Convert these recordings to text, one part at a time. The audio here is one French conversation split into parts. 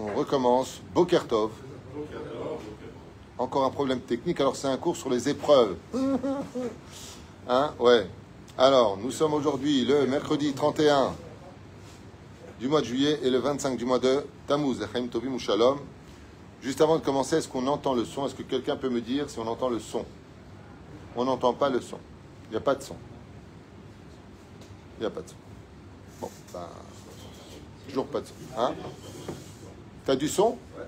On recommence. Boker Tov. Encore un problème technique. Alors, c'est un cours sur les épreuves. Hein? Ouais. Alors, nous sommes aujourd'hui le mercredi 31 du mois de juillet et le 25 du mois de Tammuz. Chaim Tovim ou Shalom. Juste avant de commencer, est-ce qu'on entend le son? Est-ce que quelqu'un peut me dire si on entend le son? On n'entend pas le son. Il n'y a pas de son. Il n'y a pas de son. Bon, ben, toujours pas de son. Hein? T'as du son? Ouais.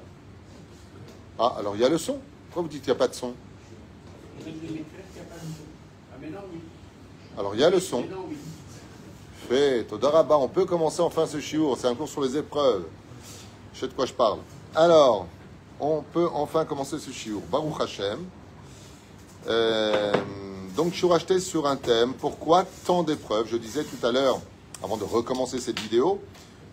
Ah, alors il y a le son. Pourquoi vous dites qu'il n'y a pas de son? Alors il y a le son. Fait, Todaraba, on peut commencer enfin ce shiur. C'est un cours sur les épreuves. Je sais de quoi je parle. Alors, on peut enfin commencer ce shiur. Baruch Hashem. Donc, je suis racheté sur un thème. Pourquoi tant d'épreuves? Je disais tout à l'heure, avant de recommencer cette vidéo,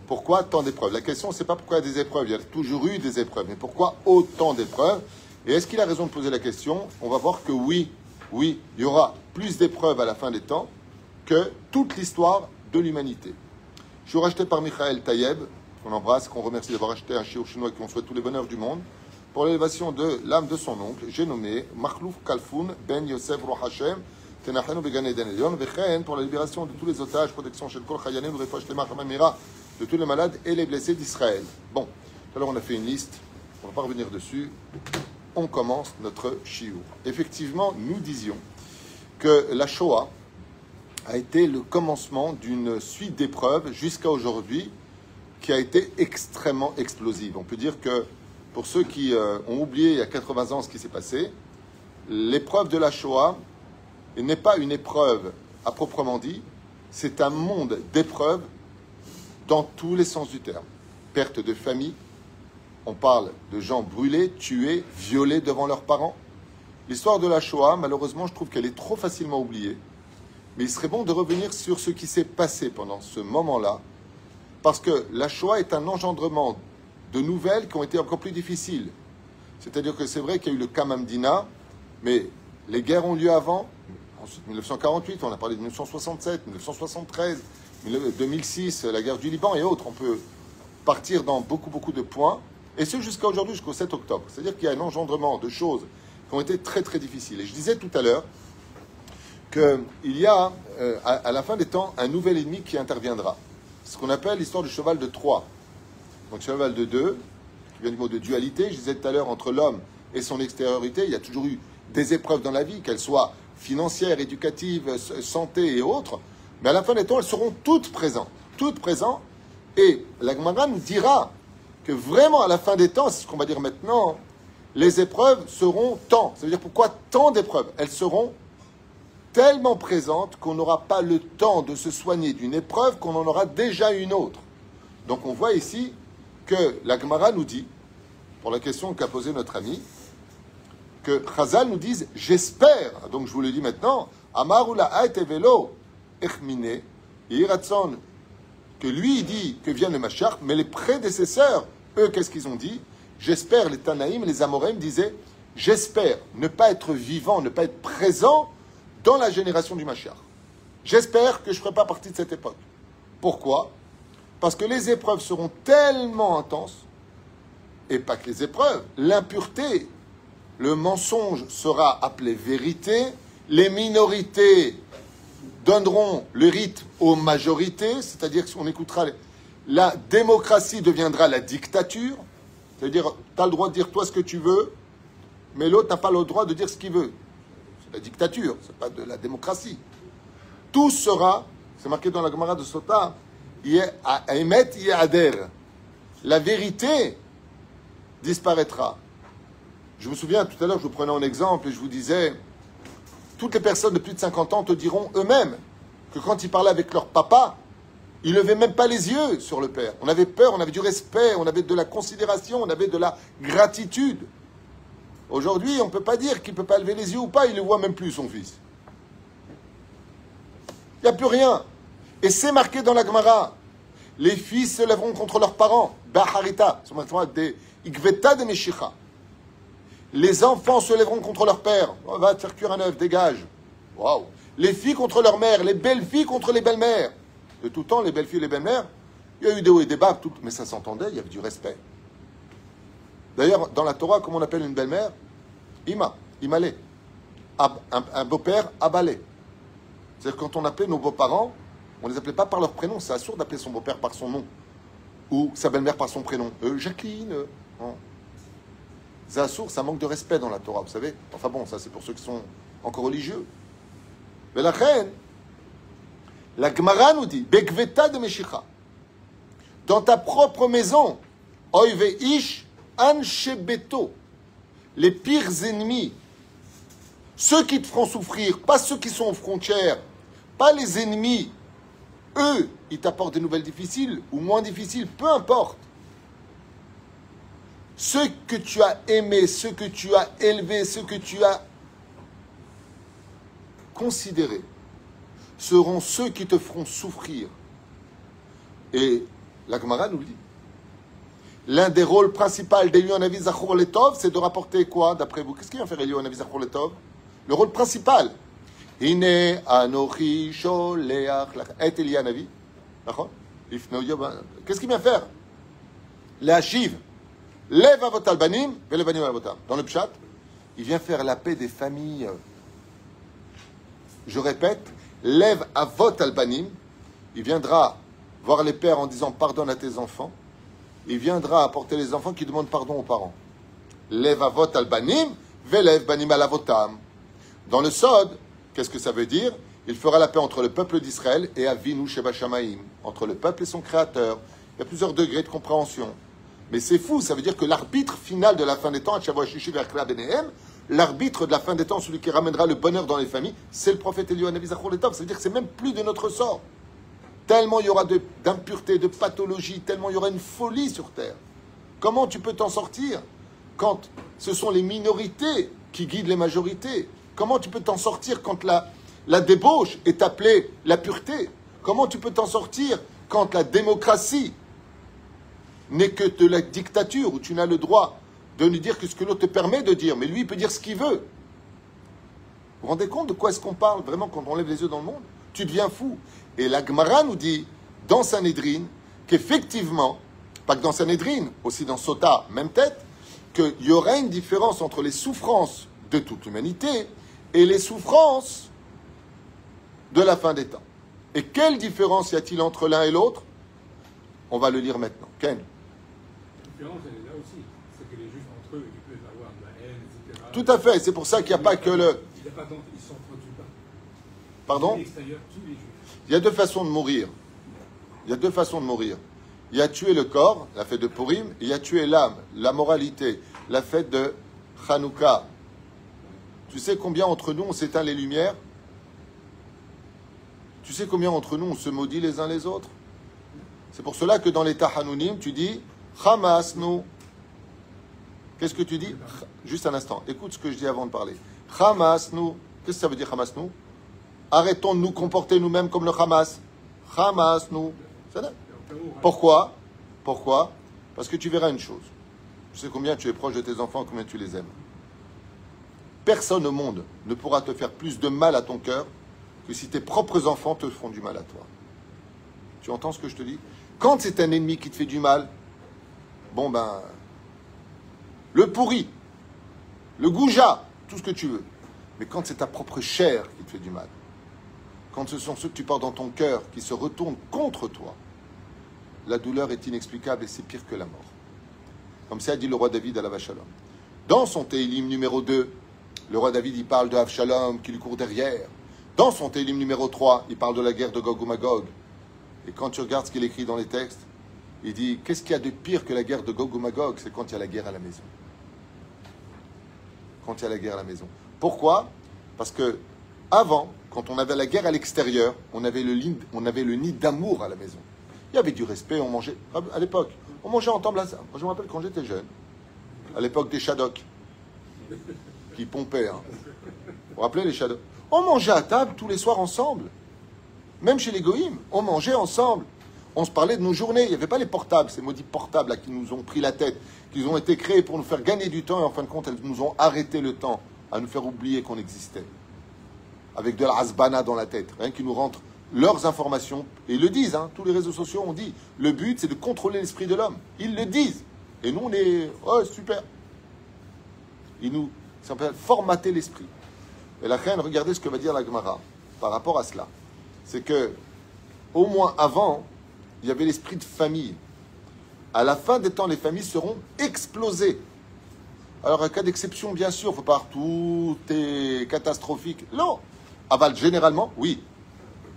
pourquoi tant d'épreuves? La question, c'est pas pourquoi il y a des épreuves. Il y a toujours eu des épreuves. Mais pourquoi autant d'épreuves? Et est-ce qu'il a raison de poser la question? On va voir que oui, il y aura plus d'épreuves à la fin des temps que toute l'histoire de l'humanité. Je suis racheté par Michael Tayeb, qu'on embrasse, qu'on remercie d'avoir acheté un shiur chinois et qu'on souhaite tous les bonheurs du monde, pour l'élévation de l'âme de son oncle. J'ai nommé Makhlouf Kalfoun Ben Yosef Roch Hashem Tenachenu Began Eden Elyon Vechen pour la libération de tous les otages, protection chez le Kol Chayanim, Refosh Temach Hamamira, de tous les malades et les blessés d'Israël. Bon, alors on a fait une liste, on ne va pas revenir dessus. On commence notre shiur. Effectivement, nous disions que la Shoah a été le commencement d'une suite d'épreuves jusqu'à aujourd'hui qui a été extrêmement explosive. On peut dire que pour ceux qui ont oublié il y a 80 ans ce qui s'est passé, l'épreuve de la Shoah n'est pas une épreuve à proprement dit, c'est un monde d'épreuves dans tous les sens du terme. Perte de famille, on parle de gens brûlés, tués, violés devant leurs parents. L'histoire de la Shoah, malheureusement, je trouve qu'elle est trop facilement oubliée. Mais il serait bon de revenir sur ce qui s'est passé pendant ce moment-là, parce que la Shoah est un engendrement de nouvelles qui ont été encore plus difficiles. C'est-à-dire que c'est vrai qu'il y a eu le Kamamdina, mais les guerres ont lieu avant. Ensuite, 1948, on a parlé de 1967, 1973, 2006, la guerre du Liban et autres. On peut partir dans beaucoup de points. Et ce jusqu'à aujourd'hui, jusqu'au 7 octobre. C'est-à-dire qu'il y a un engendrement de choses qui ont été très difficiles. Et je disais tout à l'heure qu'il y a, à la fin des temps, un nouvel ennemi qui interviendra. Ce qu'on appelle l'histoire du cheval de Troie. Donc, cheval de 2, qui vient du mot de dualité. Je disais tout à l'heure, entre l'homme et son extériorité, il y a toujours eu des épreuves dans la vie, qu'elles soient financières, éducatives, santé et autres. Mais à la fin des temps, elles seront toutes présentes. Toutes présentes. Et la Gemara nous dira que vraiment, à la fin des temps, c'est ce qu'on va dire maintenant, les épreuves seront tant. Ça veut dire pourquoi tant d'épreuves? Elles seront tellement présentes qu'on n'aura pas le temps de se soigner d'une épreuve qu'on en aura déjà une autre. Donc on voit ici que la Gemara nous dit, pour la question qu'a posée notre ami, que Chazal nous dise « j'espère ». Donc je vous le dis maintenant, « Amarula ha'et velo echmine iratson » que lui il dit que vient le Mashiach, mais les prédécesseurs, eux, qu'est-ce qu'ils ont dit? J'espère, les Tanaïm, les Amoraïm disaient « j'espère ne pas être vivant, ne pas être présent dans la génération du Mashiach. J'espère que je ne ferai pas partie de cette époque. » Pourquoi? Parce que les épreuves seront tellement intenses, et pas que les épreuves, l'impureté, le mensonge sera appelé vérité, les minorités donneront le rythme aux majorités, c'est-à-dire qu'on écoutera, la démocratie deviendra la dictature, c'est-à-dire tu as le droit de dire toi ce que tu veux, mais l'autre n'a pas le droit de dire ce qu'il veut. C'est la dictature, c'est pas de la démocratie. Tout sera, c'est marqué dans la Gemara de Sota, Emet Yader. La vérité disparaîtra. Je me souviens, tout à l'heure, je vous prenais en exemple et je vous disais, toutes les personnes de plus de 50 ans te diront eux-mêmes que quand ils parlaient avec leur papa, ils ne levaient même pas les yeux sur le père. On avait peur, on avait du respect, on avait de la considération, on avait de la gratitude. Aujourd'hui, on ne peut pas dire qu'il ne peut pas lever les yeux ou pas, il ne voit même plus son fils. Il n'y a plus rien. Et c'est marqué dans la Gemara. Les fils se lèveront contre leurs parents. Baharita, des Igveta de Meshicha. Les enfants se lèveront contre leur père. On va te faire cuire un œuf, dégage. Waouh. Les filles contre leur mère, les belles filles contre les belles-mères. De tout temps, les belles filles et les belles-mères, il y a eu des hauts et des bas, mais ça s'entendait, il y avait du respect. D'ailleurs, dans la Torah, comment on appelle une belle-mère? Ima, Imalé. Un beau-père, Abalé. C'est-à-dire quand on appelait nos beaux-parents, on ne les appelait pas par leur prénom. C'est absurde d'appeler son beau-père par son nom. Ou sa belle-mère par son prénom. Jacqueline. Non. C'est absurde, ça manque de respect dans la Torah, vous savez. Enfin bon, ça c'est pour ceux qui sont encore religieux. Mais la reine, la Gemara nous dit, Bekveta de Meshicha, dans ta propre maison, Oive Ish Anshebeto, les pires ennemis, ceux qui te feront souffrir, pas ceux qui sont aux frontières, pas les ennemis, eux, ils t'apportent des nouvelles difficiles ou moins difficiles, peu importe. Ceux que tu as aimés, ceux que tu as élevés, ceux que tu as considérés, seront ceux qui te feront souffrir. Et la Gemara nous le dit. L'un des rôles principaux d'Eliyahu Hanavi Zachor Letov, c'est de rapporter quoi, d'après vous? Qu'est-ce qu'il vient faire Eliyahu Hanavi Zachor Letov? Le rôle principal. Hine Anochi Sholeach Lachem. Et Eliyahu Hanavi. Qu'est-ce qu'il vient faire? L'Achiv. Lève avot albanim, et le banim avotam. Dans le pshat, il vient faire la paix des familles. Je répète, lève avot albanim, il viendra voir les pères en disant pardonne à tes enfants. Il viendra apporter les enfants qui demandent pardon aux parents. Lève avot albanim, velève banim alavotam. Dans le Sod, qu'est-ce que ça veut dire? Il fera la paix entre le peuple d'Israël et Avinu Sheba Shamayim, entre le peuple et son créateur. Il y a plusieurs degrés de compréhension. Mais c'est fou, ça veut dire que l'arbitre final de la fin des temps, l'arbitre de la fin des temps, celui qui ramènera le bonheur dans les familles, c'est le prophète Eliyahu Hanavi Zachor Letov. Ça veut dire que c'est même plus de notre sort. Tellement il y aura d'impureté, de pathologie, tellement il y aura une folie sur terre. Comment tu peux t'en sortir quand ce sont les minorités qui guident les majorités? Comment tu peux t'en sortir quand la débauche est appelée la pureté? Comment tu peux t'en sortir quand la démocratie n'est que de la dictature où tu n'as le droit de ne dire que ce que l'autre te permet de dire, mais lui il peut dire ce qu'il veut? Vous vous rendez compte de quoi est-ce qu'on parle vraiment quand on lève les yeux dans le monde? Tu deviens fou. Et la Gemara nous dit dans Sanhedrin qu'effectivement, pas que dans Sanhedrin, aussi dans Sota, même tête, qu'il y aura une différence entre les souffrances de toute l'humanité et les souffrances de la fin des temps. Et quelle différence y a-t-il entre l'un et l'autre? On va le lire maintenant. Ken? La différence, elle est là aussi. C'est que les Juifs, entre eux, ils peuvent avoir de la haine, etc. Tout à fait. C'est pour ça qu'il n'y a pas que le... Ils s'entretuent pas. Pardon? L'extérieur, tous les Juifs. Il y a deux façons de mourir. Il y a deux façons de mourir. Il y a tué le corps, la fête de Purim, et il y a tué l'âme, la moralité, la fête de Hanouka. Tu sais combien entre nous on s'éteint les lumières? Tu sais combien entre nous on se maudit les uns les autres? C'est pour cela que dans les Tahanunim, tu dis Hamas nous. Qu'est-ce que tu dis? Juste un instant, écoute ce que je dis avant de parler. Hamas nous. Qu'est-ce que ça veut dire Hamas nous? Arrêtons de nous comporter nous-mêmes comme le Hamas. Hamas nous. Pourquoi? Pourquoi? Parce que tu verras une chose. Tu sais combien tu es proche de tes enfants, combien tu les aimes. Personne au monde ne pourra te faire plus de mal à ton cœur que si tes propres enfants te font du mal à toi. Tu entends ce que je te dis? Quand c'est un ennemi qui te fait du mal, bon ben, le pourri, le goujat, tout ce que tu veux. Mais quand c'est ta propre chair qui te fait du mal, quand ce sont ceux que tu portes dans ton cœur qui se retournent contre toi, la douleur est inexplicable et c'est pire que la mort. Comme ça a dit le roi David à l'Avshalom. Dans son Télim numéro 2, le roi David il parle de Avshalom qui lui court derrière. Dans son Télim numéro 3, il parle de la guerre de Gog ou Magog. Et quand tu regardes ce qu'il écrit dans les textes, il dit, qu'est-ce qu'il y a de pire que la guerre de Gog ou Magog? C'est quand il y a la guerre à la maison. Quand il y a la guerre à la maison. Pourquoi? Parce que avant, quand on avait la guerre à l'extérieur, on avait le nid d'amour à la maison. Il y avait du respect, on mangeait, à l'époque, on mangeait ensemble à ça. Moi, je me rappelle quand j'étais jeune, à l'époque des Shadok, qui pompaient. Hein. Vous vous rappelez les Shadok? On mangeait à table tous les soirs ensemble. Même chez les Goïms, on mangeait ensemble. On se parlait de nos journées. Il n'y avait pas les portables, ces maudits portables là, qui nous ont pris la tête, qui ont été créés pour nous faire gagner du temps et en fin de compte, elles nous ont arrêté le temps, à nous faire oublier qu'on existait. Avec de la hasbana dans la tête, rien qui nous rentre leurs informations. Et ils le disent, hein, tous les réseaux sociaux ont dit, le but c'est de contrôler l'esprit de l'homme. Ils le disent. Et nous, on est, oh, super. Ça s'appelle formater l'esprit. Et la reine, regardez ce que va dire la Gemara par rapport à cela. C'est que, au moins avant, il y avait l'esprit de famille. À la fin des temps, les familles seront explosées. Alors, un cas d'exception, bien sûr, il ne faut pas tout est catastrophique. Non. Aval, généralement, oui.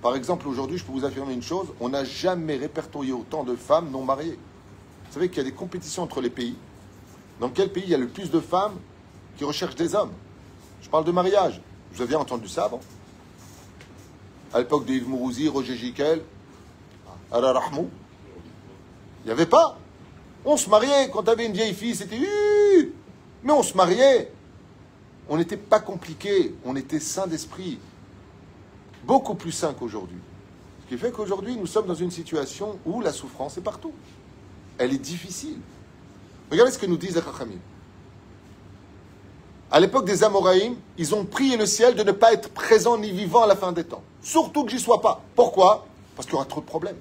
Par exemple, aujourd'hui, je peux vous affirmer une chose, on n'a jamais répertorié autant de femmes non mariées. Vous savez qu'il y a des compétitions entre les pays. Dans quel pays il y a le plus de femmes qui recherchent des hommes? Je parle de mariage. Vous aviez entendu ça avant? À l'époque de Yves Mourouzi, Roger Giquel, Ara Rahmou, il n'y avait pas. On se mariait. Quand tu avais une vieille fille, c'était... Mais on se mariait. On n'était pas compliqué. On était sain d'esprit. Beaucoup plus sain qu'aujourd'hui. Ce qui fait qu'aujourd'hui, nous sommes dans une situation où la souffrance est partout. Elle est difficile. Regardez ce que nous disent les Chachamim. À l'époque des Amoraïm, ils ont prié le ciel de ne pas être présent ni vivant à la fin des temps. Surtout que j'y sois pas. Pourquoi? Parce qu'il y aura trop de problèmes.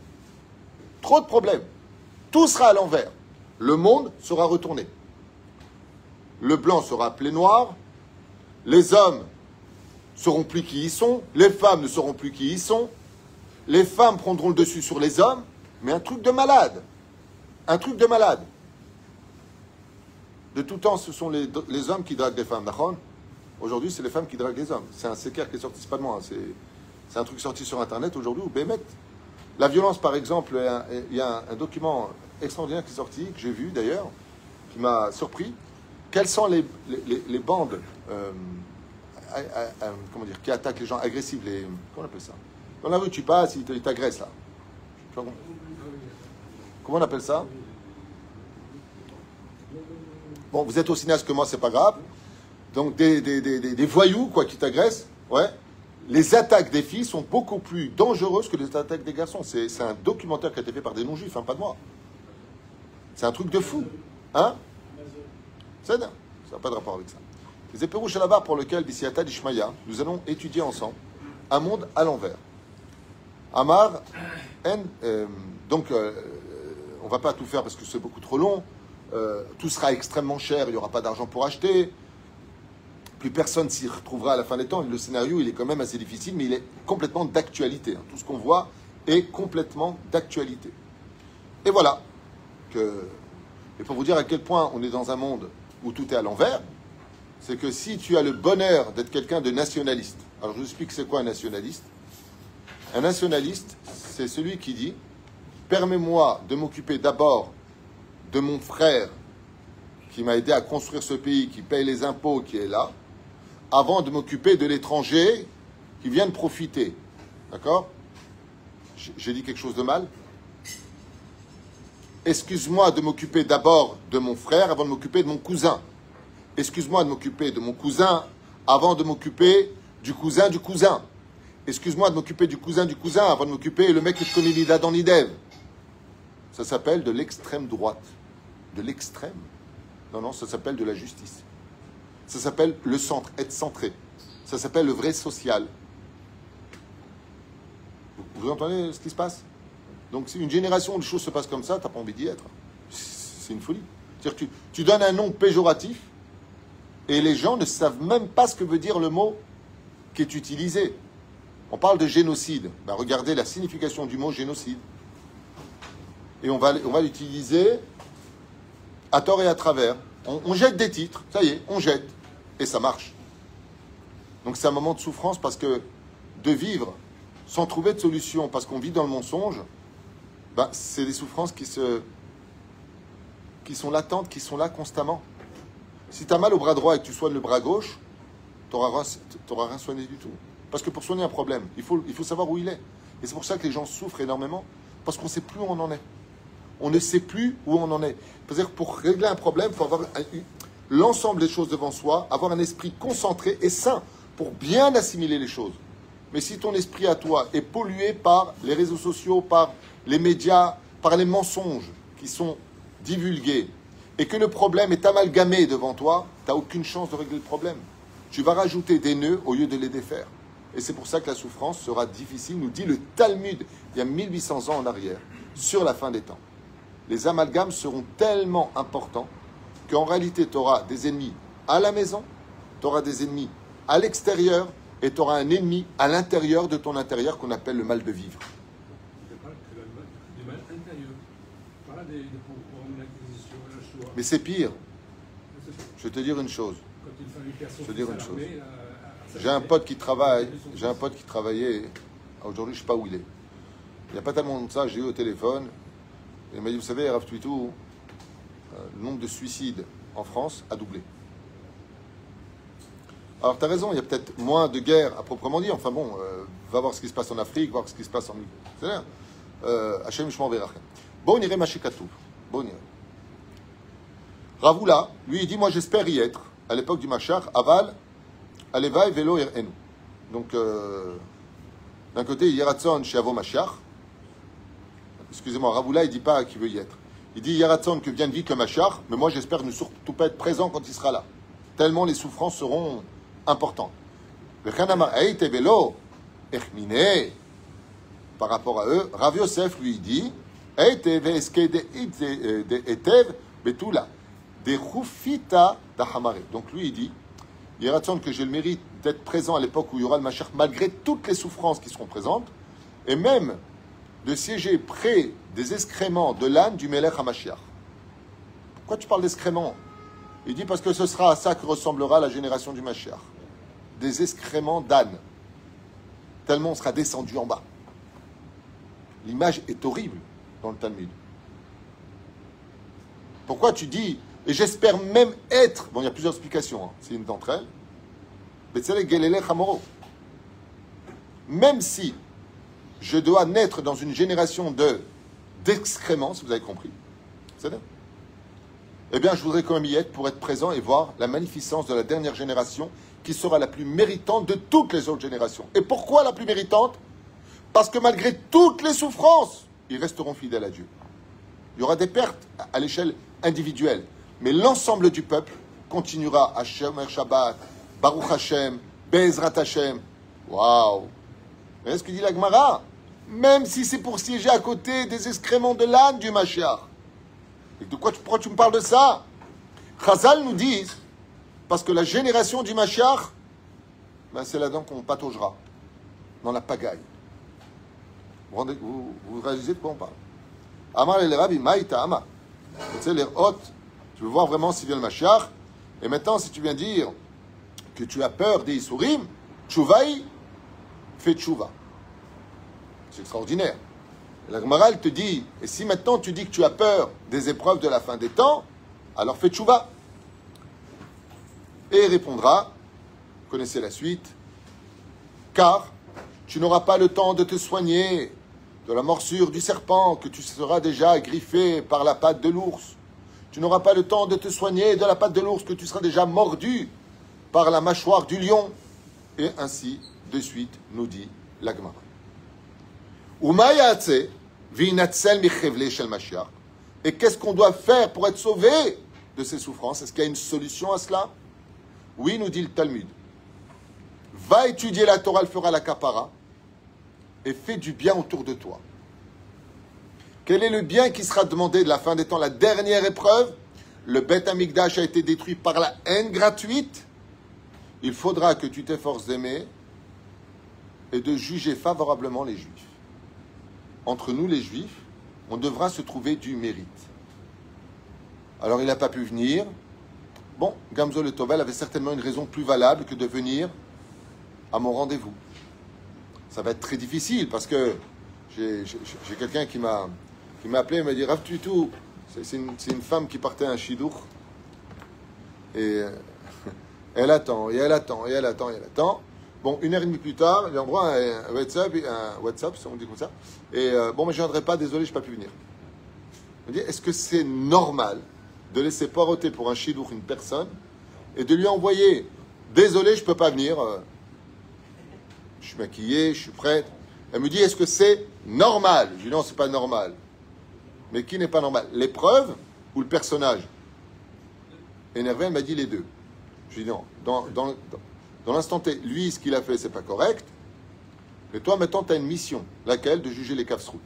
Trop de problèmes. Tout sera à l'envers. Le monde sera retourné. Le blanc sera appelé noir. Les hommes seront plus qui y sont. Les femmes ne seront plus qui y sont. Les femmes prendront le dessus sur les hommes. Mais un truc de malade. Un truc de malade. De tout temps, ce sont les hommes qui draguent les femmes. Aujourd'hui, c'est les femmes qui draguent les hommes. C'est un séquer qui est sorti, c'est pas de moi. C'est un truc sorti sur Internet aujourd'hui où Bémet. La violence, par exemple, il y a un document extraordinaire qui est sorti, que j'ai vu d'ailleurs, qui m'a surpris. Quelles sont les bandes comment dire, qui attaquent les gens agressifs, comment on appelle ça? Dans la rue, tu passes, ils t'agressent là. Comment on appelle ça? Bon, vous êtes aussi naze que moi, c'est pas grave. Donc des voyous quoi qui t'agressent, ouais. Les attaques des filles sont beaucoup plus dangereuses que les attaques des garçons. C'est un documentaire qui a été fait par des non-juifs, hein, pas de moi. C'est un truc de fou. Hein? Ça n'a pas de rapport avec ça. Les épérouches à la barre pour lequel, Bisiata d'Ishmaïa, nous allons étudier ensemble un monde à l'envers. Amar, donc, on ne va pas tout faire parce que c'est beaucoup trop long. Tout sera extrêmement cher, il n'y aura pas d'argent pour acheter. Plus personne s'y retrouvera à la fin des temps. Le scénario, il est quand même assez difficile, mais il est complètement d'actualité. Tout ce qu'on voit est complètement d'actualité. Et voilà. Et pour vous dire à quel point on est dans un monde où tout est à l'envers, c'est que si tu as le bonheur d'être quelqu'un de nationaliste, alors je vous explique c'est quoi un nationaliste. Un nationaliste, c'est celui qui dit « Permets-moi de m'occuper d'abord de mon frère qui m'a aidé à construire ce pays, qui paye les impôts, qui est là, avant de m'occuper de l'étranger qui vient de profiter. » D'accord? J'ai dit quelque chose de mal? Excuse-moi de m'occuper d'abord de mon frère avant de m'occuper de mon cousin. Excuse-moi de m'occuper de mon cousin avant de m'occuper du cousin du cousin. Excuse-moi de m'occuper du cousin avant de m'occuper le mec que je connais Nida dans Nidev. Ça s'appelle de l'extrême droite. De l'extrême. Non, ça s'appelle de la justice. Ça s'appelle le centre, être centré. Ça s'appelle le vrai social. Vous entendez ce qui se passe? Donc, si une génération où les choses se passent comme ça, t'as pas envie d'y être. C'est une folie. C'est-à-dire que tu donnes un nom péjoratif et les gens ne savent même pas ce que veut dire le mot qui est utilisé. On parle de génocide. Ben, regardez la signification du mot génocide. Et on va l'utiliser à tort et à travers. On jette des titres, ça y est, on jette. Et ça marche. Donc c'est un moment de souffrance parce que de vivre sans trouver de solution, parce qu'on vit dans le mensonge, ben, c'est des souffrances qui sont latentes, qui sont là constamment. Si tu as mal au bras droit et que tu soignes le bras gauche, tu n'auras rien soigné du tout. Parce que pour soigner un problème, il faut savoir où il est. Et c'est pour ça que les gens souffrent énormément, parce qu'on ne sait plus où on en est. On ne sait plus où on en est. C'est-à-dire que pour régler un problème, il faut avoir l'ensemble des choses devant soi, avoir un esprit concentré et sain pour bien assimiler les choses. Mais si ton esprit à toi est pollué par les réseaux sociaux, par les médias, par les mensonges qui sont divulgués, et que le problème est amalgamé devant toi, tu n'as aucune chance de régler le problème. Tu vas rajouter des nœuds au lieu de les défaire. Et c'est pour ça que la souffrance sera difficile, nous dit le Talmud, il y a 1800 ans en arrière, sur la fin des temps. les amalgames seront tellement importants qu'en réalité, tu auras des ennemis à la maison, tu auras des ennemis à l'extérieur, et tu auras un ennemi à l'intérieur de ton intérieur qu'on appelle le mal de vivre. Je parle que du mal intérieur. Pas des programmes, l'acquisition, le choix. Mais c'est pire. C'est ça. Je vais te dire une chose. Quand une famille perso Je veux dire une à chose. l'armée, J'ai un pote qui travaille, j'ai un pote qui travaillait, aujourd'hui je ne sais pas où il est. Il n'y a pas tellement longtemps de ça, j'ai eu au téléphone, et il m'a dit, vous savez, Rav Twitou, le nombre de suicides en France a doublé. Alors tu as raison, il y a peut-être moins de guerres à proprement dire, enfin bon, va voir ce qui se passe en Afrique, voir ce qui se passe en... C'est-à-dire, Hachem Shmo Verachem. Bon, on irait Machikatou. Bon, on irait. Ravoula, lui, il dit, moi j'espère y être, à l'époque du Machar, Aval, Alevai Velo Enu. Donc, d'un côté, Yeratson chez Avo Mashiach. Excusez-moi, Ravoula, il ne dit pas qu'il veut y être. Il dit Yeratson que vienne vite le Mashiach, mais moi j'espère ne surtout pas être présent quand il sera là. Tellement les souffrances seront importantes. Par rapport à eux, Rav Yosef lui dit donc lui il dit il raconte que j'ai le mérite d'être présent à l'époque où il y aura le Mashiach, malgré toutes les souffrances qui seront présentes, et même de siéger près des excréments de l'âne du Melech HaMashiach. Pourquoi tu parles d'excréments? Il dit parce que ce sera à ça que ressemblera la génération du Mashiach. Des excréments d'âne. Tellement on sera descendu en bas. L'image est horrible dans le Talmud. Pourquoi tu dis... Et j'espère même être... Bon, il y a plusieurs explications. Hein. C'est une d'entre elles. Même si je dois naître dans une génération d'excréments, si vous avez compris, c'est-à-dire, eh bien, je voudrais quand même y être pour être présent et voir la magnificence de la dernière génération qui sera la plus méritante de toutes les autres générations. Et pourquoi la plus méritante? Parce que malgré toutes les souffrances, ils resteront fidèles à Dieu. Il y aura des pertes à l'échelle individuelle. Mais l'ensemble du peuple continuera à Shomer Shabbat, Baruch Hashem, Be'ezrat Hashem. Waouh! Vous voyez ce que dit la Gemara? Même si c'est pour siéger à côté des excréments de l'âne du Mashiach. Et de quoi pourquoi tu me parles de ça? Chazal nous dit, parce que la génération du Mashiach, ben c'est là-dedans qu'on pataugera, dans la pagaille. Vous réalisez de quoi on parle? Amar el Rabbi Maïta Ama. Tu sais, les hôtes, tu veux voir vraiment si vient le Mashiach. Et maintenant, si tu viens dire que tu as peur des Isurim, Tchouvaï, fais Tchouva. C'est extraordinaire. Et la Gemara, elle te dit, et si maintenant tu dis que tu as peur des épreuves de la fin des temps, alors fais Tchouva. Et il répondra, vous connaissez la suite, car tu n'auras pas le temps de te soigner de la morsure du serpent, que tu seras déjà griffé par la patte de l'ours. Tu n'auras pas le temps de te soigner de la patte de l'ours, que tu seras déjà mordu par la mâchoire du lion. Et ainsi, de suite, nous dit la Gemara. Et qu'est-ce qu'on doit faire pour être sauvé de ces souffrances? Est-ce qu'il y a une solution à cela? Oui, nous dit le Talmud. Va étudier la Torah, elle fera la kapara, et fais du bien autour de toi. Quel est le bien qui sera demandé de la fin des temps? La dernière épreuve, le Beth Amikdash a été détruit par la haine gratuite. Il faudra que tu t'efforces d'aimer et de juger favorablement les Juifs. Entre nous, les Juifs, on devra se trouver du mérite. Alors, il n'a pas pu venir. Bon, Gamzo le Tovel avait certainement une raison plus valable que de venir à mon rendez-vous. Ça va être très difficile parce que j'ai quelqu'un qui m'a appelé et m'a dit Rav Twitou, c'est une femme qui partait à un shidour et elle attend, et elle attend, et elle attend, et elle attend. Bon, 1h30 plus tard, il envoie un WhatsApp, on dit comme ça, et bon, mais je ne viendrai pas, désolé, je n'ai pas pu venir. Il me dit, est-ce que c'est normal de laisser poireauter pour un shidour une personne et de lui envoyer désolé, je ne peux pas venir, je suis maquillée, je suis prête. Elle me dit, est-ce que c'est normal? Je lui dis, non, c'est pas normal. Mais qui n'est pas normal? L'épreuve ou le personnage? Énervé, elle m'a dit les deux. Je lui dis, non, dans l'instant T, lui, ce qu'il a fait, c'est pas correct. Mais toi, maintenant, tu as une mission. Laquelle? De juger les kafsrout.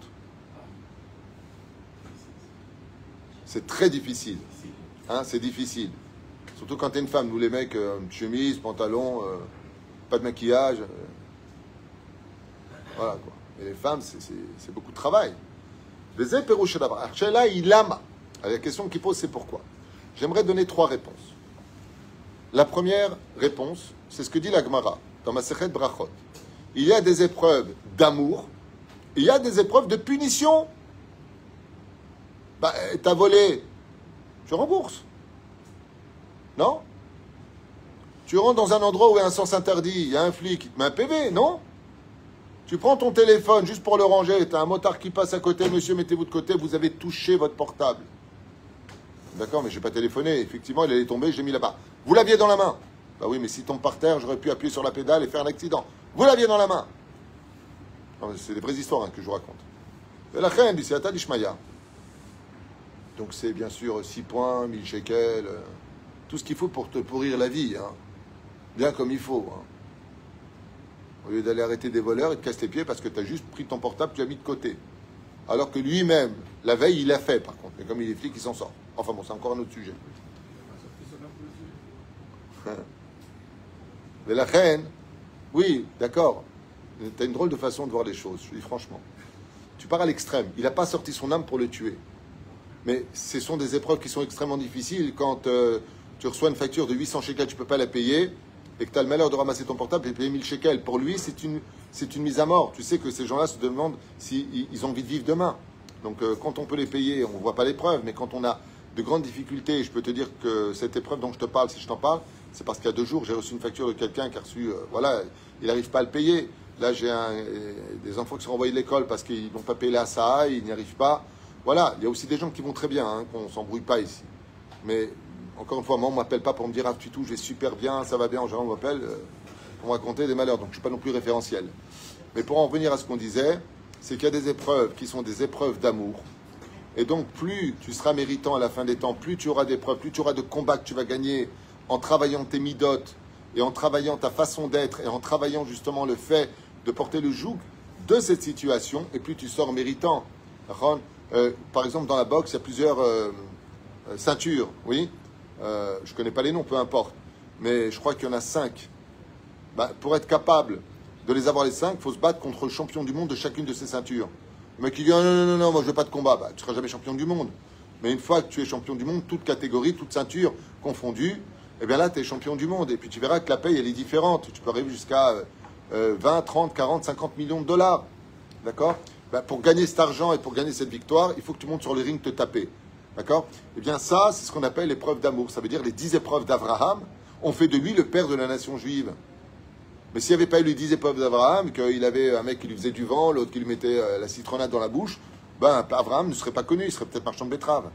C'est très difficile. Hein, c'est difficile. Surtout quand t'es une femme. Nous, les mecs, chemise, pantalon, pas de maquillage. Voilà, quoi. Et les femmes, c'est beaucoup de travail. La question qu'il pose, c'est pourquoi. J'aimerais donner 3 réponses. La première réponse, c'est ce que dit la Gemara dans Masechet Brachot. Il y a des épreuves d'amour, il y a des épreuves de punition. Bah, t'as volé, tu rembourses. Non? Tu rentres dans un endroit où il y a un sens interdit, il y a un flic, il te met un PV, non? Tu prends ton téléphone juste pour le ranger, tu as un motard qui passe à côté, monsieur, mettez-vous de côté, vous avez touché votre portable. D'accord, mais je n'ai pas téléphoné, effectivement, il allait tomber, je l'ai mis là-bas. Vous l'aviez dans la main. Bah oui, mais s'il tombe par terre, j'aurais pu appuyer sur la pédale et faire un accident. Vous l'aviez dans la main. C'est des vraies histoires hein, que je vous raconte. Et la reine du Seata d'Ishmaïa. Donc c'est bien sûr 6 points, 1000 shekels, tout ce qu'il faut pour te pourrir la vie. Hein. Bien comme il faut. Hein. Au lieu d'aller arrêter des voleurs, ils te cassent les pieds parce que tu as juste pris ton portable, tu l'as mis de côté. Alors que lui-même, la veille, il l'a fait par contre. Mais comme il est flic, il s'en sort. Enfin bon, c'est encore un autre sujet. Mais la reine, oui, d'accord. Tu as une drôle de façon de voir les choses, je dis franchement. Tu pars à l'extrême. Il n'a pas sorti son âme pour le tuer. Mais ce sont des épreuves qui sont extrêmement difficiles. Quand tu reçois une facture de 800 shekels, tu ne peux pas la payer, et que tu as le malheur de ramasser ton portable et payer 1000 shekels. Pour lui, c'est une mise à mort. Tu sais que ces gens-là se demandent s'ils ont envie de vivre demain. Donc quand on peut les payer, on ne voit pas l'épreuve. Mais quand on a de grandes difficultés, je peux te dire que cette épreuve dont je te parle, si je t'en parle, c'est parce qu'il y a 2 jours, j'ai reçu une facture de quelqu'un qui a reçu... voilà, il n'arrive pas à le payer. Là, j'ai des enfants qui sont renvoyés de l'école parce qu'ils n'ont pas payé la SAA, ils n'y arrivent pas. Voilà, il y a aussi des gens qui vont très bien, hein, qu'on ne s'embrouille pas ici. Mais, encore une fois, moi, on ne m'appelle pas pour me dire « Ah, tu touches, je vais super bien, ça va bien ». En général, on m'appelle pour me raconter des malheurs. Donc, je ne suis pas non plus référentiel. Mais pour en revenir à ce qu'on disait, c'est qu'il y a des épreuves qui sont des épreuves d'amour. Et donc, plus tu seras méritant à la fin des temps, plus tu auras d'épreuves, plus tu auras de combats que tu vas gagner en travaillant tes midotes et en travaillant ta façon d'être et en travaillant justement le fait de porter le joug de cette situation, et plus tu sors méritant. Par exemple, dans la boxe, il y a plusieurs ceintures, oui. Je ne connais pas les noms, peu importe. Mais je crois qu'il y en a 5. Bah, pour être capable de les avoir les 5, il faut se battre contre le champion du monde de chacune de ces ceintures. Le mec qui dit « Non, moi je veux pas de combat », bah, tu ne seras jamais champion du monde. Mais une fois que tu es champion du monde, toute catégorie, toute ceinture confondue, eh bien là, tu es champion du monde. Et puis tu verras que la paye, elle est différente. Tu peux arriver jusqu'à 20, 30, 40, 50 millions de dollars. D'accord ? Ben, pour gagner cet argent et pour gagner cette victoire, il faut que tu montes sur le ring te taper. D'accord ? Eh bien ça, c'est ce qu'on appelle l'épreuve d'amour. Ça veut dire les 10 épreuves d'Abraham ont fait de lui le père de la nation juive. Mais s'il n'y avait pas eu les 10 épreuves d'Abraham, qu'il avait un mec qui lui faisait du vent, l'autre qui lui mettait la citronnade dans la bouche, ben Abraham ne serait pas connu, il serait peut-être marchand de betteraves.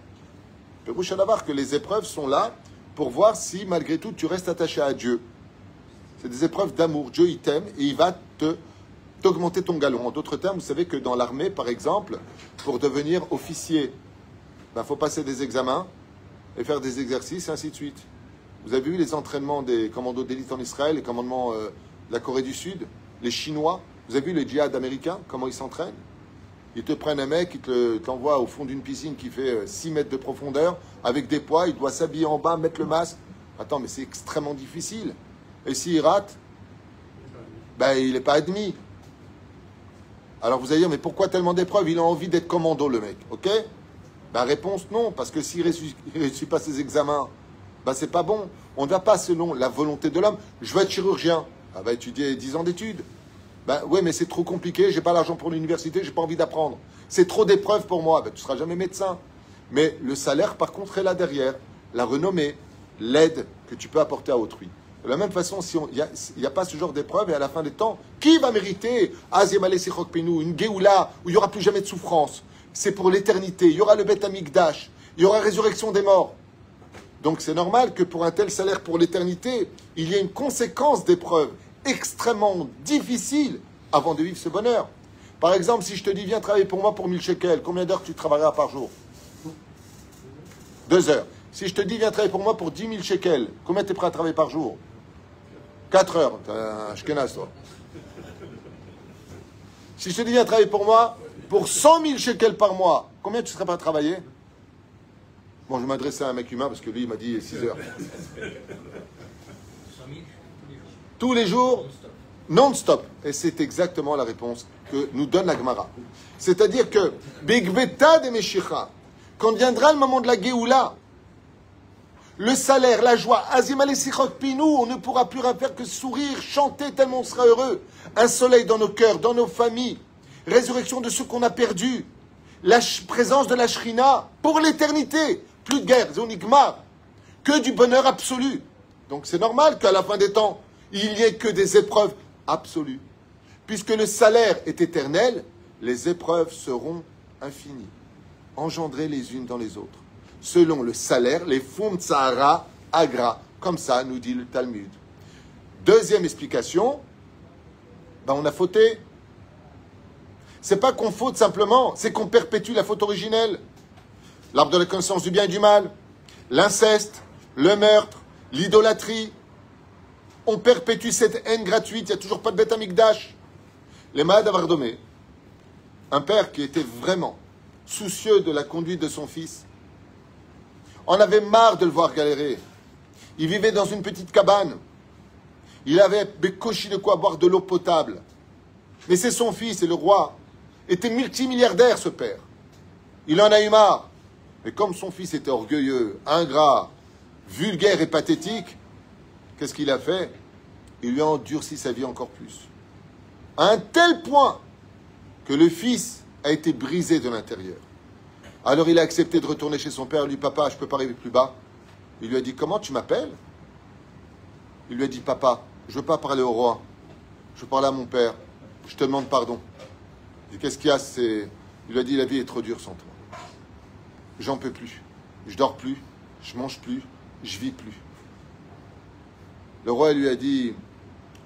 Pérouche à l'avoir que les épreuves sont là pour voir si malgré tout tu restes attaché à Dieu. C'est des épreuves d'amour. Dieu il t'aime et il va t'augmenter ton galon. En d'autres termes, vous savez que dans l'armée, par exemple, pour devenir officier, il faut passer des examens et faire des exercices et ainsi de suite. Vous avez vu les entraînements des commandos d'élite en Israël, les commandements de la Corée du Sud, les Chinois. Vous avez vu les djihad américains, comment ils s'entraînent? Ils te prennent un mec, ils t'envoient au fond d'une piscine qui fait 6 mètres de profondeur, avec des poids, il doit s'habiller en bas, mettre le masque. Attends, mais c'est extrêmement difficile. Et s'il rate, ben, il n'est pas admis. Alors vous allez dire, mais pourquoi tellement d'épreuves? Il a envie d'être commando, le mec, ok? Ben, réponse non, parce que s'il ne réussit pas ses examens, ben, c'est pas bon. On ne va pas selon la volonté de l'homme. Je veux être chirurgien. Ah, va étudier 10 ans d'études. Ben oui, mais c'est trop compliqué, j'ai pas l'argent pour l'université, j'ai pas envie d'apprendre. C'est trop d'épreuves pour moi. Ben, tu seras jamais médecin. Mais le salaire, par contre, est là derrière. La renommée, l'aide que tu peux apporter à autrui. De la même façon, si il n'y a pas ce genre d'épreuve, et à la fin des temps, qui va mériter une Géoula où il n'y aura plus jamais de souffrance? C'est pour l'éternité. Il y aura le Beth Amikdash. Il y aura résurrection des morts. Donc c'est normal que pour un tel salaire pour l'éternité, il y ait une conséquence d'épreuve extrêmement difficile avant de vivre ce bonheur. Par exemple, si je te dis, viens travailler pour moi pour 1000 shekels, combien d'heures tu travailleras par jour? 2 heures. Si je te dis, viens travailler pour moi pour 10 000 shekels, combien tu es prêt à travailler par jour? 4 heures. T'es un shkenaz, toi. Si je te dis, viens travailler pour moi pour 100 000 shekels par mois, combien tu serais prêt à travailler? Bon, je m'adressais à un mec humain parce que lui, il m'a dit 6 heures. Tous les jours, non-stop. Et c'est exactement la réponse que nous donne la Gemara. C'est-à-dire que, Begveta de Meshicha, quand viendra le moment de la Géoula, le salaire, la joie, Azimale Sichok Pinou, on ne pourra plus rien faire que sourire, chanter tellement on sera heureux. Un soleil dans nos cœurs, dans nos familles, résurrection de ceux qu'on a perdus, la présence de la Shrina pour l'éternité. Plus de guerre, Zonigmar, que du bonheur absolu. Donc c'est normal qu'à la fin des temps, il n'y ait que des épreuves absolues. Puisque le salaire est éternel, les épreuves seront infinies, engendrées les unes dans les autres. Selon le salaire, les Fum Tsahara Agra. Comme ça, nous dit le Talmud. Deuxième explication, on a fauté. C'est pas qu'on faute simplement, c'est qu'on perpétue la faute originelle. L'arbre de la connaissance du bien et du mal, l'inceste, le meurtre, l'idolâtrie. On perpétue cette haine gratuite, il n'y a toujours pas de Beth Amikdash. Les Mahad Avardomé, un père qui était vraiment soucieux de la conduite de son fils, en avait marre de le voir galérer. Il vivait dans une petite cabane. Il avait bécochi de quoi boire de l'eau potable. Mais c'est son fils et le roi était multimilliardaire, ce père. Il en a eu marre. Mais comme son fils était orgueilleux, ingrat, vulgaire et pathétique, qu'est-ce qu'il a fait? Il lui a endurci sa vie encore plus. À un tel point que le fils a été brisé de l'intérieur. Alors il a accepté de retourner chez son père. Il lui dit, papa, je ne peux pas arriver plus bas. Il lui a dit, comment tu m'appelles? Il lui a dit, papa, je ne veux pas parler au roi. Je veux parler à mon père. Je te demande pardon. Il dit, qu'est-ce qu'il y a? Il lui a dit, la vie est trop dure sans toi. J'en peux plus. Je dors plus. Je mange plus. Je vis plus. Le roi lui a dit,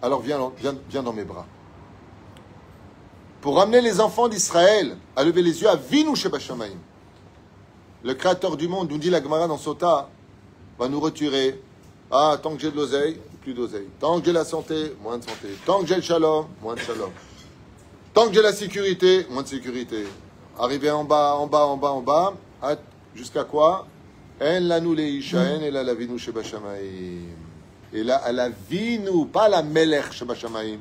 alors viens dans mes bras. Pour ramener les enfants d'Israël à lever les yeux à Vinu Sheba Shamayim. Le créateur du monde, nous dit la Gemara dans Sota, va nous retirer. Ah, tant que j'ai de l'oseille, plus d'oseille. Tant que j'ai la santé, moins de santé. Tant que j'ai le shalom, moins de shalom. Tant que j'ai la sécurité, moins de sécurité. Arriver en bas, jusqu'à quoi? En lanou leishaen et la vinu sheba shamayim. Et là, à la vinu, pas la melech sheba shamayim.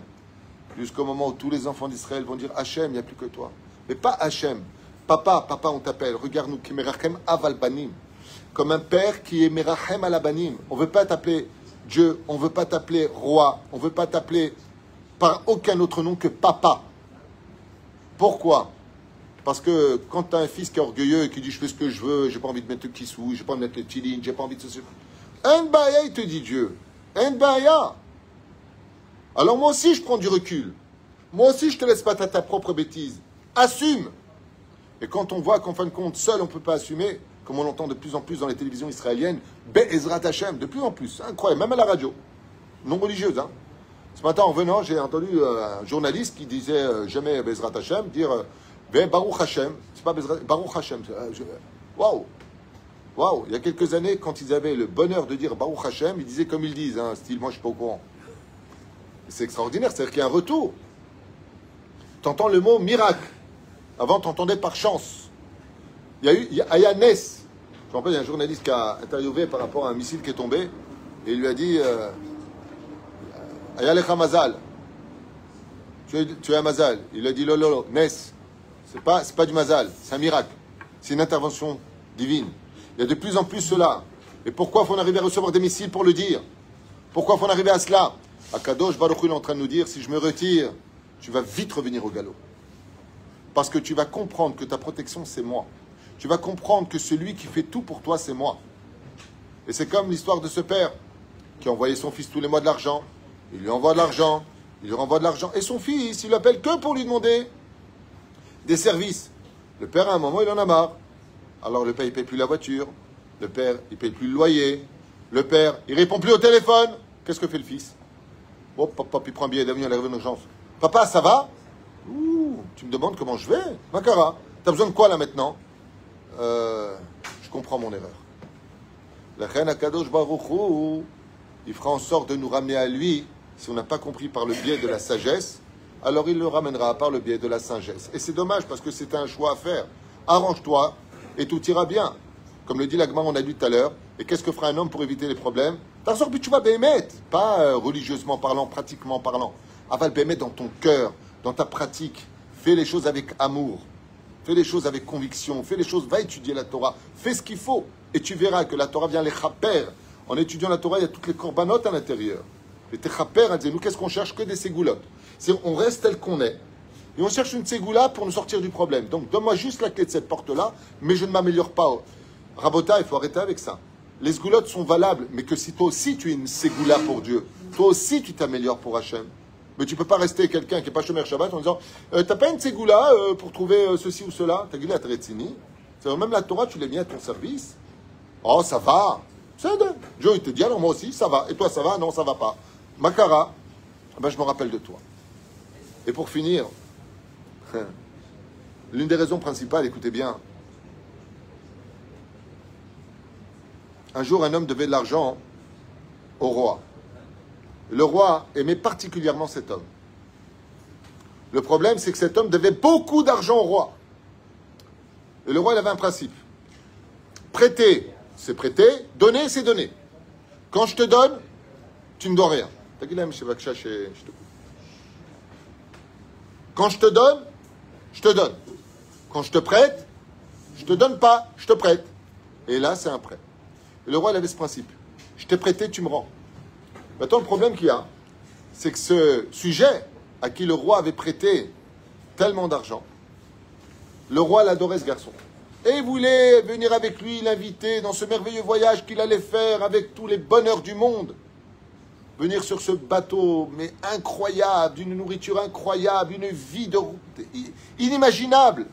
Jusqu'au moment où tous les enfants d'Israël vont dire Hachem, il n'y a plus que toi. Mais pas Hachem. Papa, on t'appelle. Regarde-nous, qui merachem aval banim. Comme un père qui est merachem ala banim. On ne veut pas t'appeler Dieu, on ne veut pas t'appeler roi, on ne veut pas t'appeler par aucun autre nom que papa. Pourquoi? Parce que quand tu as un fils qui est orgueilleux et qui dit je fais ce que je veux, j'ai pas envie de mettre le kissou, j'ai pas envie de mettre le tchilin, j'ai pas envie de ce. Un baya, il te dit Dieu. Un baya. Alors moi aussi je prends du recul. Moi aussi je te laisse pas ta propre bêtise. Assume. Et quand on voit qu'en fin de compte, seul on ne peut pas assumer, comme on l'entend de plus en plus dans les télévisions israéliennes, Be'ezrat Hashem, de plus en plus, incroyable, même à la radio, non religieuse. Hein. Ce matin en venant, j'ai entendu un journaliste qui disait jamais Be'ezrat Hashem, dire Baruch Hashem, c'est pas Baruch Hashem. Waouh! Waouh! Il y a quelques années, quand ils avaient le bonheur de dire Baruch Hashem, ils disaient comme ils disent, hein, style moi je suis pas au courant. C'est extraordinaire, c'est-à-dire qu'il y a un retour. Tu entends le mot miracle. Avant, tu entendais par chance. Il y a Ness. Je me rappelle, il y a un journaliste qui a interviewé par rapport à un missile qui est tombé. Et il lui a dit Ayalecha Mazal. Tu as un Mazal. Il lui a dit Lolo, Ness. C'est pas du Mazal, c'est un miracle. C'est une intervention divine. Il y a de plus en plus cela. Et pourquoi faut-on arriver à recevoir des missiles pour le dire? Pourquoi faut-on arriver à cela? Akadosh Baruch Hu est en train de nous dire si je me retire, tu vas vite revenir au galop. Parce que tu vas comprendre que ta protection, c'est moi. Tu vas comprendre que celui qui fait tout pour toi, c'est moi. Et c'est comme l'histoire de ce père qui envoyait son fils tous les mois de l'argent. Il lui envoie de l'argent, il lui renvoie de l'argent. Et son fils, il l'appelle que pour lui demander des services. Le père, à un moment, il en a marre. Alors le père, il ne paye plus la voiture. Le père, il ne paye plus le loyer. Le père, il ne répond plus au téléphone. Qu'est-ce que fait le fils? Oh, papa, il prend un billet d'avion, il arrive en urgence. Papa, ça va? Ouh, tu me demandes comment je vais? Makara, t'as besoin de quoi là maintenant? Je comprends mon erreur. La reine Akadosh Baruch Hu, il fera en sorte de nous ramener à lui. Si on n'a pas compris par le biais de la sagesse, alors il le ramènera par le biais de la sagesse. Et c'est dommage parce que c'est un choix à faire. Arrange-toi et tout ira bien. comme le dit l'Agma, on a lu tout à l'heure. Et qu'est-ce que fera un homme pour éviter les problèmes? Tarzor Bichouva Béhémet, pas religieusement parlant, pratiquement parlant. Aval Béhémet dans ton cœur, dans ta pratique. Fais les choses avec amour. Fais les choses avec conviction. Fais les choses, va étudier la Torah. Fais ce qu'il faut. Et tu verras que la Torah vient les chaper. En étudiant la Torah, il y a toutes les corbanotes à l'intérieur. Et tes chaper, nous, qu'est-ce qu'on cherche? Que des ségoulottes. On reste tel qu'on est. Et on cherche une ségoula pour nous sortir du problème. Donc, donne-moi juste la clé de cette porte-là, mais je ne m'améliore pas. Rabota, il faut arrêter avec ça. Les ségoulottes sont valables, mais que si toi aussi tu es une ségoula pour Dieu, toi aussi tu t'améliores pour Hachem. Mais tu ne peux pas rester quelqu'un qui n'est pas Shomer Shabbat en disant t'as pas une ségoula pour trouver ceci ou cela? T'as gueulé à Teretzini. Même la Torah, tu l'as mis à ton service. Oh, ça va. Dieu, il te dit alors moi aussi, ça va. Et toi, ça va? Non, ça va pas. Makara, ben, je me rappelle de toi. Et pour finir, l'une des raisons principales, écoutez bien. Un jour, un homme devait de l'argent au roi. Le roi aimait particulièrement cet homme. Le problème, c'est que cet homme devait beaucoup d'argent au roi. Et le roi, il avait un principe. Prêter, c'est prêter. Donner, c'est donner. Quand je te donne, tu ne dois rien. Quand je te donne, je te donne. Quand je te prête, je te donne pas, je te prête. Et là, c'est un prêt. Et le roi, il avait ce principe. Je t'ai prêté, tu me rends. Maintenant, le problème qu'il y a, c'est que ce sujet à qui le roi avait prêté tellement d'argent, le roi l'adorait, ce garçon. Et il voulait venir avec lui, l'inviter dans ce merveilleux voyage qu'il allait faire avec tous les bonheurs du monde. Venir sur ce bateau, mais incroyable, d'une nourriture incroyable, une vie de inimaginable.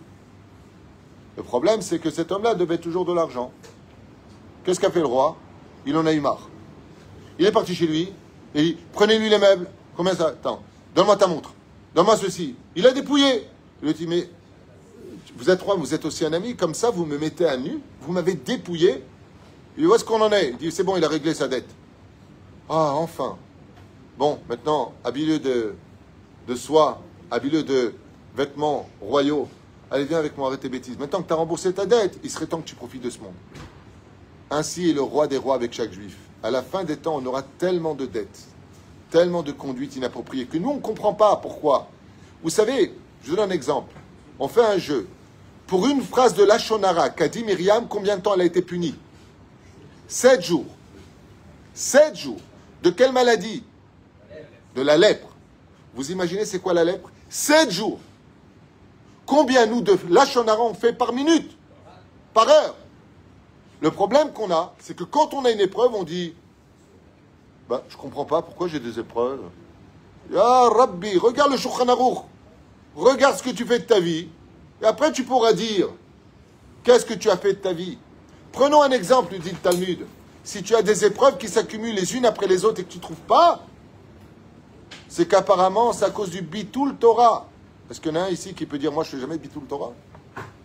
Le problème, c'est que cet homme-là devait toujours de l'argent. Qu'est-ce qu'a fait le roi? Il en a eu marre. Il est parti chez lui et il dit prenez-lui les meubles. Combien ça? Attends, donne-moi ta montre. Donne-moi ceci. Il a dépouillé. Il lui dit mais vous êtes roi, vous êtes aussi un ami. Comme ça, vous me mettez à nu. Vous m'avez dépouillé. Il dit où est-ce qu'on en est? Il dit c'est bon, il a réglé sa dette. Ah, enfin. Bon, maintenant, habille-le de soie, habille-le de vêtements royaux. Allez, viens avec moi, arrête tes bêtises. Maintenant que tu as remboursé ta dette, il serait temps que tu profites de ce monde. Ainsi est le roi des rois avec chaque juif. À la fin des temps, on aura tellement de dettes, tellement de conduites inappropriées, que nous, on ne comprend pas pourquoi. Vous savez, je vous donne un exemple. On fait un jeu. Pour une phrase de Lachonara qu'a dit Myriam, combien de temps elle a été punie? 7 jours. 7 jours. De quelle maladie? De la lèpre. Vous imaginez c'est quoi la lèpre? 7 jours. Combien nous de Lachonara on fait par minute? Par heure? Le problème qu'on a, c'est que quand on a une épreuve, on dit bah, je comprends pas pourquoi j'ai des épreuves. Ya Rabbi, regarde le Shulchan Aruch. Regarde ce que tu fais de ta vie. Et après, tu pourras dire qu'est-ce que tu as fait de ta vie. Prenons un exemple, dit le Talmud. Si tu as des épreuves qui s'accumulent les unes après les autres et que tu ne trouves pas, c'est qu'apparemment, c'est à cause du Bitul Torah. Est-ce qu'il y en a un ici qui peut dire moi, je ne fais jamais Bitul Torah?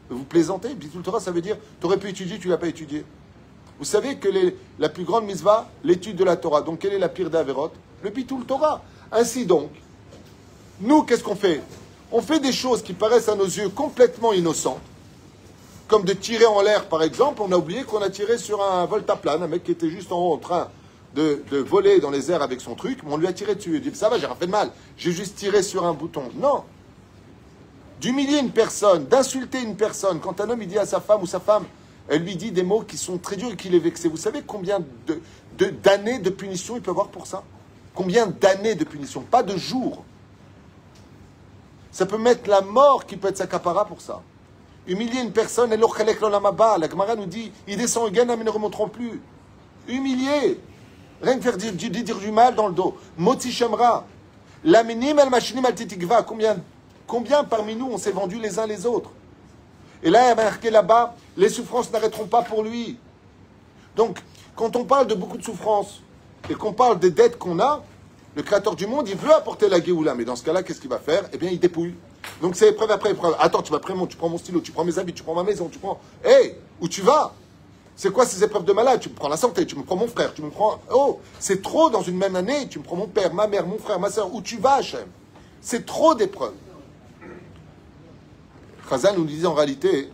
Vous plaisantez? Bitul Torah, ça veut dire tu aurais pu étudier, tu ne l'as pas étudié. Vous savez que la plus grande mitzvah, l'étude de la Torah. Donc, quelle est la pire d'Averot? Le Bitul Torah. Ainsi donc, nous, qu'est-ce qu'on fait? On fait des choses qui paraissent à nos yeux complètement innocentes, comme de tirer en l'air, par exemple. On a oublié qu'on a tiré sur un voltaplane, un mec qui était juste en haut en train de voler dans les airs avec son truc, mais on lui a tiré dessus. Il dit, ça va, j'ai rien fait de mal, j'ai juste tiré sur un bouton. Non. D'humilier une personne, d'insulter une personne, quand un homme il dit à sa femme ou sa femme, elle lui dit des mots qui sont très durs et qui les vexent. Vous savez combien d'années de punition il peut avoir pour ça? Combien d'années de punition? Pas de jours. Ça peut mettre la mort qui peut être sa capara pour ça. Humilier une personne, la Gemara nous dit, ils descendent au Gana mais ne remonteront plus. Humilier. Rien que faire dire du mal dans le dos. Moti Shemra. Laminim al machinim al titikva. Combien parmi nous on s'est vendus les uns les autres? Et là, il y a marqué là-bas, les souffrances n'arrêteront pas pour lui. Donc, quand on parle de beaucoup de souffrances et qu'on parle des dettes qu'on a, le Créateur du monde, il veut apporter la Géoula. Mais dans ce cas-là, qu'est-ce qu'il va faire? Eh bien, il dépouille. Donc, c'est épreuve après épreuve. Attends, tu prends mon stylo, tu prends mes habits, tu prends ma maison, tu prends... Hé, où tu vas? C'est quoi ces épreuves de malade? Tu me prends la santé, tu me prends mon frère, tu me prends... Oh, c'est trop dans une même année. Tu me prends mon père, ma mère, mon frère, ma soeur. Où tu vas, Hachem? C'est trop d'épreuves. Chazal nous disait en réalité,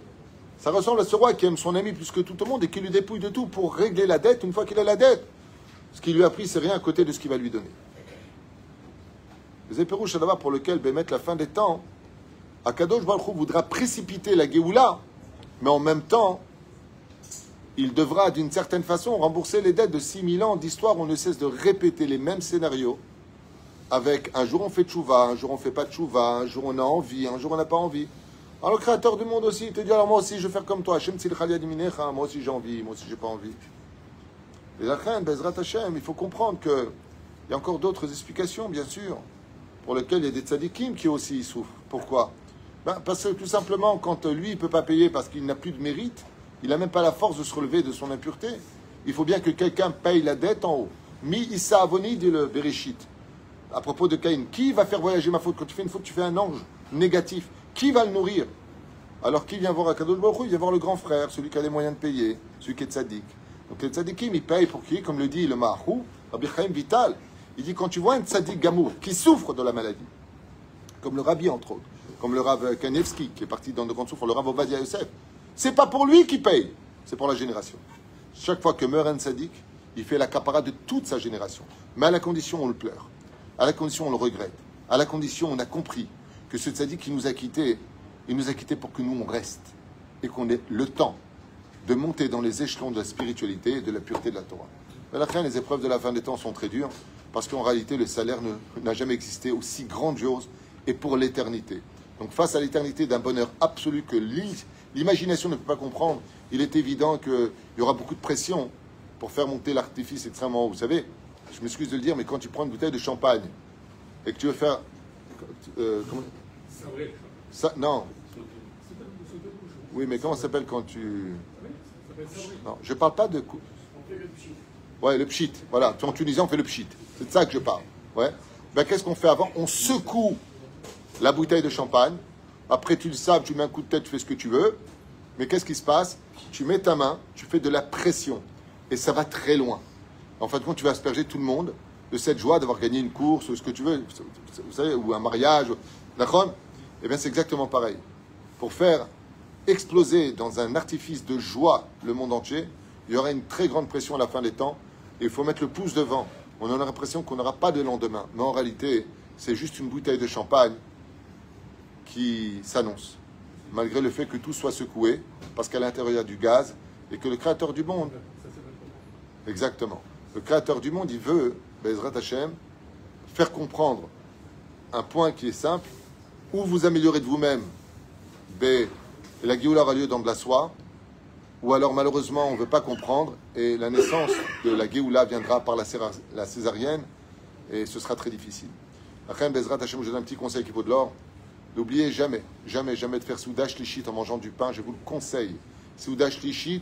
Ça ressemble à ce roi qui aime son ami plus que tout le monde et qui lui dépouille de tout pour régler la dette une fois qu'il a la dette. Ce qu'il lui a pris, c'est rien à côté de ce qu'il va lui donner. Les éperouches, là-bas, pour lequel mettre la fin des temps, Akadosh Baruch Hu voudra précipiter la Géoula, mais en même temps, il devra d'une certaine façon rembourser les dettes de 6000 ans d'histoire où on ne cesse de répéter les mêmes scénarios avec un jour on fait tchouva, un jour on fait pas tchouva, un jour on a envie, un jour on n'a pas envie. Alors le créateur du monde aussi, il te dit alors moi aussi je vais faire comme toi, moi aussi j'ai envie, moi aussi j'ai pas envie. Et la crainte, Bezrat Hashem, il faut comprendre qu'il y a encore d'autres explications bien sûr, pour lesquelles il y a des tzadikim qui aussi souffrent. Pourquoi? Parce que tout simplement quand lui il ne peut pas payer parce qu'il n'a plus de mérite, il n'a même pas la force de se relever de son impureté. Il faut bien que quelqu'un paye la dette en haut. Mi Issa Avoni dit le Bereshit. À propos de Caïn, qui va faire voyager ma faute? Quand tu fais une faute, tu fais un ange négatif. Qui va le nourrir? Alors qui vient voir Akadosh Baruch Hu? Il vient voir le grand frère, celui qui a les moyens de payer, celui qui est tzaddik. Donc les tzaddikim, ils payent pour qui? Comme le dit le Maharou, Rabbi Chaim Vital. Il dit quand tu vois un tzaddik gamour qui souffre de la maladie, comme le Rabbi entre autres, comme le Rav Kanevski qui est parti dans de grandes souffrances, le Rav Ovadia Yosef, c'est pas pour lui qui paye, c'est pour la génération. Chaque fois que meurt un tzaddik, il fait la capara de toute sa génération. Mais à la condition on le pleure, à la condition on le regrette, à la condition on a compris que ce tzaddik qui nous a quittés, il nous a quittés pour que nous on reste et qu'on ait le temps de monter dans les échelons de la spiritualité et de la pureté de la Torah. Mais à la fin, les épreuves de la fin des temps sont très dures parce qu'en réalité, le salaire n'a jamais existé aussi grandiose et pour l'éternité. Donc face à l'éternité d'un bonheur absolu que l'imagination ne peut pas comprendre, il est évident qu'il y aura beaucoup de pression pour faire monter l'artifice extrêmement haut. Vous savez, je m'excuse de le dire, mais quand tu prends une bouteille de champagne et que tu veux faire... non. Oui, mais comment ça s'appelle quand tu... Non, je parle pas de... Ouais, le pchit. Voilà, en Tunisie, on fait le pchit. C'est de ça que je parle. Ouais. Qu'est-ce qu'on fait avant? On secoue la bouteille de champagne. Après, tu le sables, tu mets un coup de tête, tu fais ce que tu veux. Mais qu'est-ce qui se passe? Tu mets ta main, tu fais de la pression. Et ça va très loin. En fin de compte, tu vas asperger tout le monde de cette joie d'avoir gagné une course, ce que tu veux, vous savez, ou un mariage. D'accord? Eh bien, c'est exactement pareil. Pour faire exploser dans un artifice de joie le monde entier, il y aura une très grande pression à la fin des temps. Et il faut mettre le pouce devant. On a l'impression qu'on n'aura pas de lendemain. Mais en réalité, c'est juste une bouteille de champagne qui s'annonce. Malgré le fait que tout soit secoué, parce qu'à l'intérieur il y a du gaz, et que le créateur du monde... Exactement. Le créateur du monde, il veut, Bezrat Hashem, faire comprendre un point qui est simple, ou vous améliorez de vous-même, et la Géoula aura lieu dans de la soie, ou alors malheureusement on ne veut pas comprendre, et la naissance de la Géoula viendra par la césarienne, et ce sera très difficile. Après, Bezrat Hashem, je donne un petit conseil qui vaut de l'or. N'oubliez jamais, jamais, jamais de faire Souda Shlichit en mangeant du pain, je vous le conseille. Souda Shlichit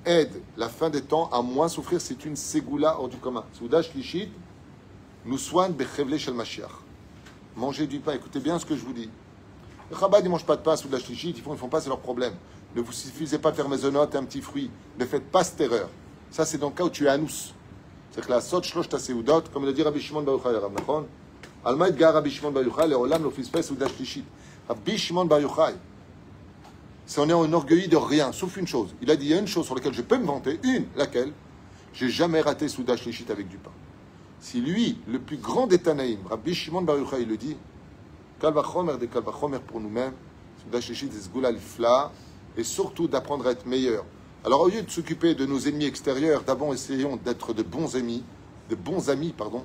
aide la fin des temps à moins souffrir, c'est une ségoula hors du commun. Souda Shlichit nous soigne Bechevle Shel Mashiach. Mangez du pain, écoutez bien ce que je vous dis. Les Chabad, ils ne mangent pas de pain, Souda Shlichit, ils font pas, c'est leur problème. Ne vous suffisez pas de faire maisonnote et un petit fruit. Ne faites pas cette erreur. Ça, c'est dans le cas où tu es anous. C'est que la sot shlosh ta seudot, comme le dit Rabbi Shimon Bar Yochai, Rav Nachon. Almaïd gar Rabbi Shimon Bar Yochai, le olam lo fispes souda shlichit. Rabbi Shimon Bar Yochai, c'est on est enorgueilli de rien, sauf une chose. Il a dit, il y a une chose sur laquelle je peux me vanter, laquelle? J'ai jamais raté souda shlichit avec du pain. Si lui, le plus grand des Tanaïm, Rabbi Shimon Bar Yochai, il le dit, kalvachomer de kalvachomer pour nous-mêmes, souda shlichit c'est zgoula lifla, et surtout d'apprendre à être meilleur. Alors au lieu de s'occuper de nos ennemis extérieurs, d'abord essayons d'être de bons amis,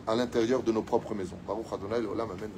à l'intérieur de nos propres maisons. Baruch Adonai, l'olam, amen.